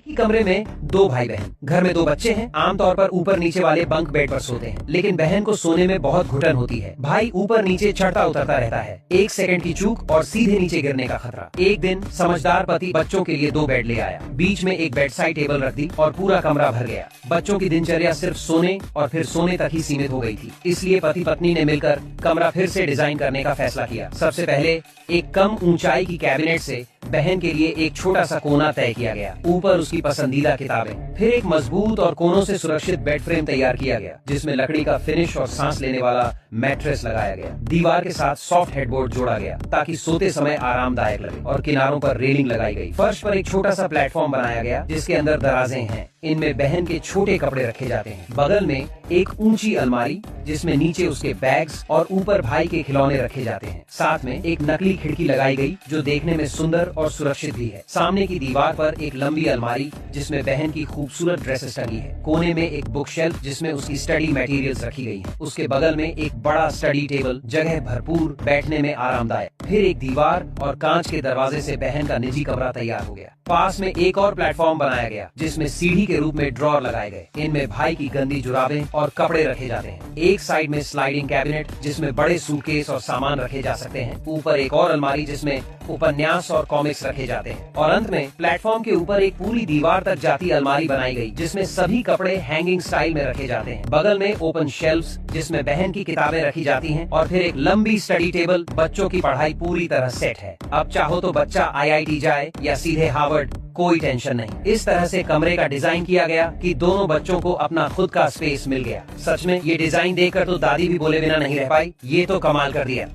ही कमरे में दो भाई बहन। घर में दो बच्चे हैं। आमतौर पर ऊपर नीचे वाले बंक बेड पर सोते हैं, लेकिन बहन को सोने में बहुत घुटन होती है। भाई ऊपर नीचे चढ़ता उतरता रहता है। 1 सेकंड की चूक और सीधे नीचे गिरने का खतरा। एक दिन समझदार पति बच्चों के लिए 2 बेड ले आया, बीच में एक बेड साइड टेबल रख दी और पूरा कमरा भर गया। बच्चों की दिनचर्या सिर्फ सोने और फिर सोने तक ही सीमित हो गई थी, इसलिए पति पत्नी ने मिलकर कमरा फिर से डिजाइन करने का फैसला किया। सबसे पहले एक कम ऊंचाई की कैबिनेट से बहन के लिए एक छोटा सा कोना तय किया गया, ऊपर उसकी पसंदीदा किताबें। फिर एक मजबूत और कोनों से सुरक्षित बेड फ्रेम तैयार किया गया, जिसमें लकड़ी का फिनिश और सांस लेने वाला मैट्रेस लगाया गया। दीवार के साथ सॉफ्ट हेडबोर्ड जोड़ा गया ताकि सोते समय आरामदायक लगे, और किनारों पर रेलिंग लगाई गई। फर्श पर एक छोटा सा प्लेटफॉर्म बनाया गया, जिसके अंदर दराजें हैं। इनमें बहन के छोटे कपड़े रखे जाते हैं। बगल में एक ऊंची अलमारी, जिसमें नीचे उसके बैग्स और ऊपर भाई के खिलौने रखे जाते हैं। साथ में एक नकली खिड़की लगाई गई, जो देखने में सुंदर और सुरक्षित भी है। सामने की दीवार पर एक लंबी अलमारी, जिसमें बहन की खूबसूरत ड्रेसेस टंगी है। कोने में एक बुक शेल्फ, जिसमें उसकी स्टडी मटेरियल्स रखी गई है। उसके बगल में एक बड़ा स्टडी टेबल, जगह भरपूर, बैठने में आरामदायक। फिर एक दीवार और कांच के दरवाजे से बहन का निजी कमरा तैयार हो गया। पास में एक और प्लेटफॉर्म बनाया गया, जिसमें सीढ़ी के रूप में ड्रॉर लगाए गए। इनमें भाई की गंदी जुराबें और कपड़े रखे जाते हैं। एक साइड में स्लाइडिंग कैबिनेट, जिसमें बड़े सूटकेस और सामान रखे जा सकते हैं। ऊपर एक और अलमारी, जिसमें उपन्यास और कॉमिक्स रखे जाते हैं। और अंत में प्लेटफॉर्म के ऊपर एक पूरी दीवार तक जाती अलमारी बनाई गई, जिसमें सभी कपड़े हैंगिंग स्टाइल में रखे जाते हैं। बगल में ओपन शेल्फ्स, जिसमें बहन की किताबें रखी जाती हैं, और फिर एक लंबी स्टडी टेबल। बच्चों की पढ़ाई पूरी तरह सेट है। अब चाहो तो बच्चा IIT जाए या सीधे हार्वर्ड, कोई टेंशन नहीं। इस तरह से कमरे का डिजाइन किया गया कि दोनों बच्चों को अपना खुद का स्पेस मिल गया। सच में ये डिजाइन देखकर तो दादी भी बोले बिना नहीं रह पाई, ये तो कमाल कर दिया।